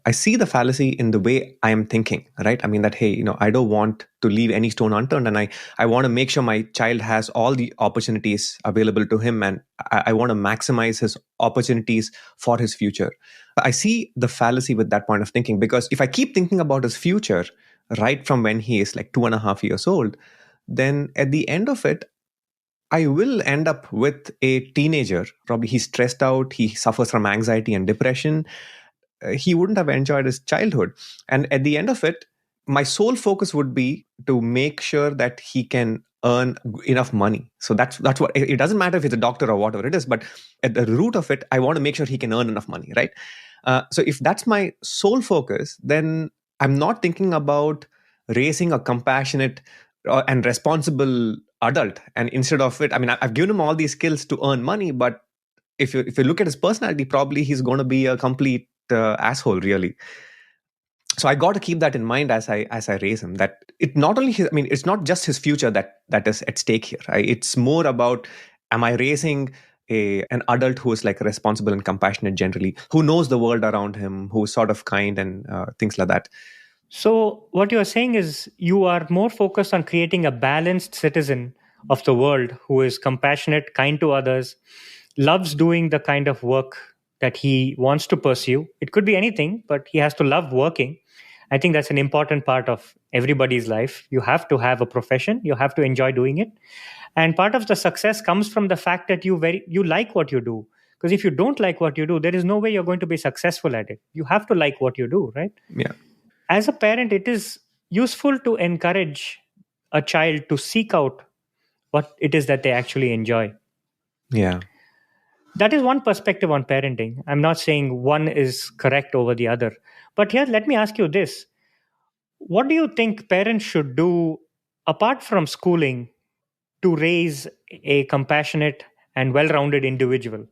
I see the fallacy in the way I am thinking, right? I mean that, hey, I don't want to leave any stone unturned, and I want to make sure my child has all the opportunities available to him, and I want to maximize his opportunities for his future. I see the fallacy with that point of thinking, because if I keep thinking about his future right from when he is like 2.5 years old, then at the end of it, I will end up with a teenager. Probably he's stressed out, he suffers from anxiety and depression. He wouldn't have enjoyed his childhood. And at the end of it, my sole focus would be to make sure that he can earn enough money. So that's what it doesn't matter if it's a doctor or whatever it is, but at the root of it, I want to make sure he can earn enough money, right? So if that's my sole focus, then I'm not thinking about raising a compassionate and responsible adult. And instead of it, I mean, I've given him all these skills to earn money, but if you look at his personality, probably he's going to be a complete asshole, really. So I got to keep that in mind as I raise him. That it not only his, I mean, it's not just his future that is at stake here. Right? It's more about, am I raising an adult who is like responsible and compassionate generally, who knows the world around him, who's sort of kind and things like that. So, what you are saying is you are more focused on creating a balanced citizen of the world who is compassionate, kind to others, loves doing the kind of work that he wants to pursue. It could be anything, but he has to love working. I think that's an important part of everybody's life. You have to have a profession, you have to enjoy doing it. And part of the success comes from the fact that you like what you do. Because if you don't like what you do, there is no way you're going to be successful at it. You have to like what you do, right? Yeah. As a parent, it is useful to encourage a child to seek out what it is that they actually enjoy. Yeah. That is one perspective on parenting. I'm not saying one is correct over the other. But here, let me ask you this. What do you think parents should do apart from schooling to raise a compassionate and well rounded individual?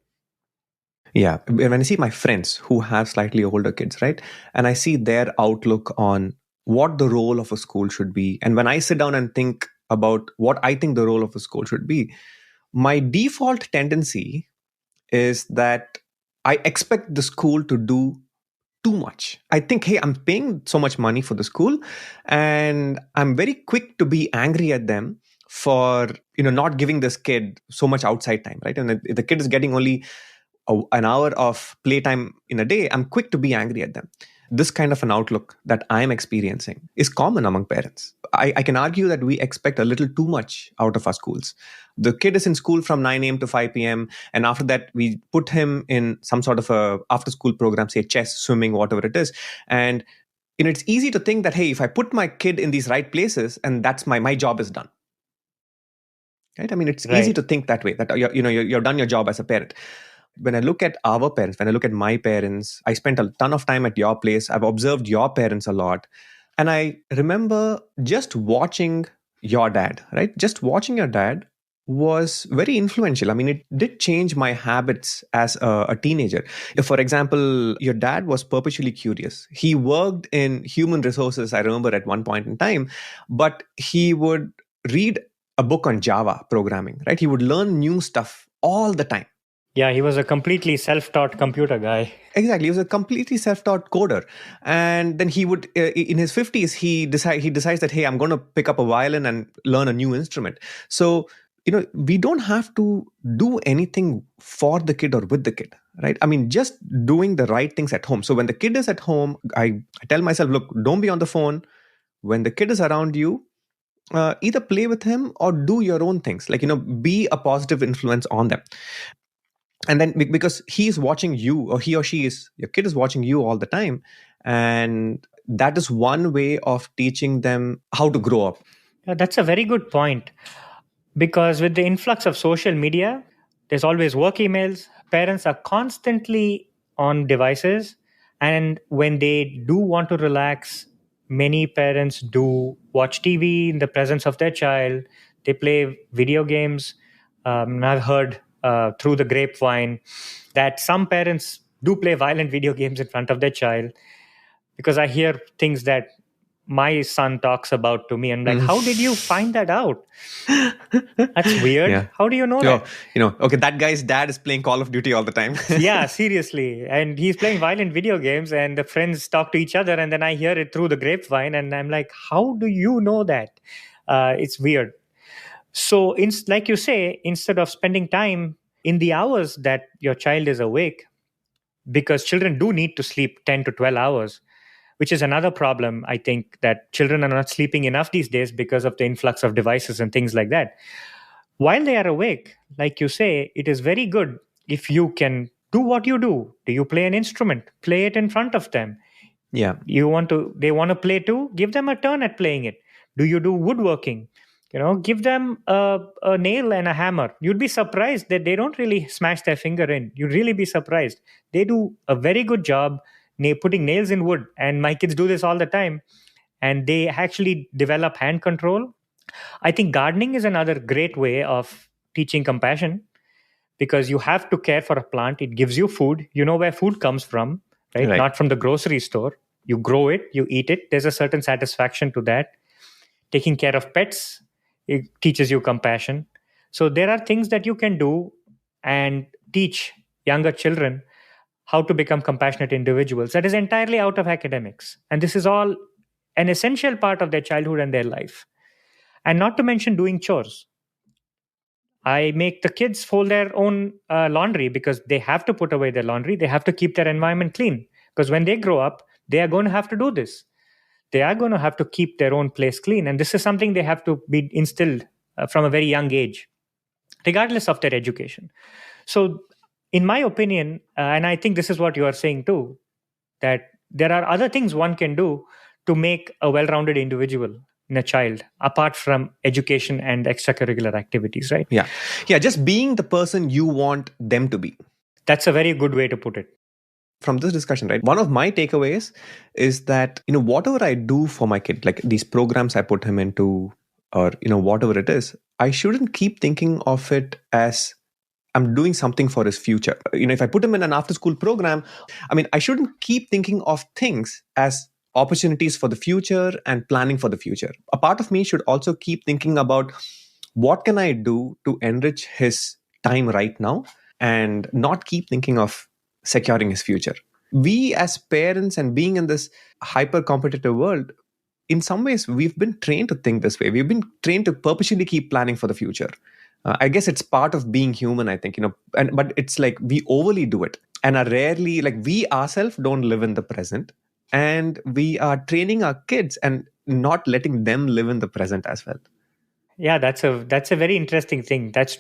Yeah. When I see my friends who have slightly older kids, right? And I see their outlook on what the role of a school should be. And when I sit down and think about what I think the role of a school should be, my default tendency is that I expect the school to do too much. I think, hey, I'm paying so much money for the school, and I'm very quick to be angry at them for not giving this kid so much outside time, right? And if the kid is getting only an hour of playtime in a day, I'm quick to be angry at them. This kind of an outlook that I'm experiencing is common among parents. I can argue that we expect a little too much out of our schools. The kid is in school from 9 a.m. to 5 p.m. And after that, we put him in some sort of a after school program, say chess, swimming, whatever it is. And it's easy to think that, hey, if I put my kid in these right places, and that's my job is done. Right? I mean, it's easy Right. to think that way, that you're done your job as a parent. When I look at our parents, when I look at my parents, I spent a ton of time at your place. I've observed your parents a lot. And I remember just watching your dad, right? Just watching your dad was very influential. I mean, it did change my habits as a teenager. If, for example, your dad was perpetually curious, he worked in human resources, I remember at one point in time, but he would read a book on Java programming, right? He would learn new stuff all the time. Yeah, he was a completely self taught computer guy. Exactly, he was a completely self-taught coder, and then he would, in his 50s, he decides that, hey, I'm going to pick up a violin and learn a new instrument. So we don't have to do anything for the kid or with the kid, right? I mean, just doing the right things at home. So when the kid is at home, I tell myself, look, don't be on the phone. When the kid is around you, either play with him or do your own things, like be a positive influence on them. And then because he's watching you, or he or she is, your kid is watching you all the time, and that is one way of teaching them how to grow up. Yeah, that's a very good point. Because with the influx of social media, there's always work emails. Parents are constantly on devices. And when they do want to relax, many parents do watch TV in the presence of their child. They play video games. I've heard through the grapevine that some parents do play violent video games in front of their child, because I hear things that my son talks about to me. And like, Mm. how did you find that out? That's weird. Yeah. How do you know So, that? okay, that guy's dad is playing Call of Duty all the time. Yeah, seriously. And he's playing violent video games, and the friends talk to each other, and then I hear it through the grapevine, and I'm like, how do you know that? It's weird. So, like you say, instead of spending time in the hours that your child is awake, because children do need to sleep 10 to 12 hours, which is another problem, I think, that children are not sleeping enough these days because of the influx of devices and things like that. While they are awake, like you say, it is very good if you can do what you do. Do you play an instrument? Play it in front of them. Yeah. They want to play too, give them a turn at playing it. Do you do woodworking? Give them a nail and a hammer. You'd be surprised that they don't really smash their finger in. You'd really be surprised. They do a very good job putting nails in wood, and my kids do this all the time, and they actually develop hand control. I think gardening is another great way of teaching compassion, because you have to care for a plant. It gives you food. You know where food comes from, right? Right. Not from the grocery store. You grow it, you eat it. There's a certain satisfaction to that. Taking care of pets, it teaches you compassion. So there are things that you can do and teach younger children how to become compassionate individuals. That is entirely out of academics. And this is all an essential part of their childhood and their life. And not to mention doing chores. I make the kids fold their own laundry, because they have to put away their laundry. They have to keep their environment clean. Because when they grow up, they are going to have to do this. They are going to have to keep their own place clean. And this is something they have to be instilled from a very young age, regardless of their education. So, in my opinion, and I think this is what you are saying too, that there are other things one can do to make a well rounded individual in a child, apart from education and extracurricular activities, right? Yeah. Yeah. Just being the person you want them to be. That's a very good way to put it. From this discussion, right, one of my takeaways is that, whatever I do for my kid, like these programs I put him into, or, whatever it is, I shouldn't keep thinking of it as I'm doing something for his future. If I put him in an after school program, I shouldn't keep thinking of things as opportunities for the future and planning for the future. A part of me should also keep thinking about what can I do to enrich his time right now, and not keep thinking of securing his future. We as parents, and being in this hyper competitive world, in some ways we've been trained to think this way. We've been trained to purposely keep planning for the future. I guess it's part of being human, I think, but it's like we overly do it, and are rarely, like, we ourselves don't live in the present, and we are training our kids and not letting them live in the present as well. Yeah, that's a very interesting thing. That's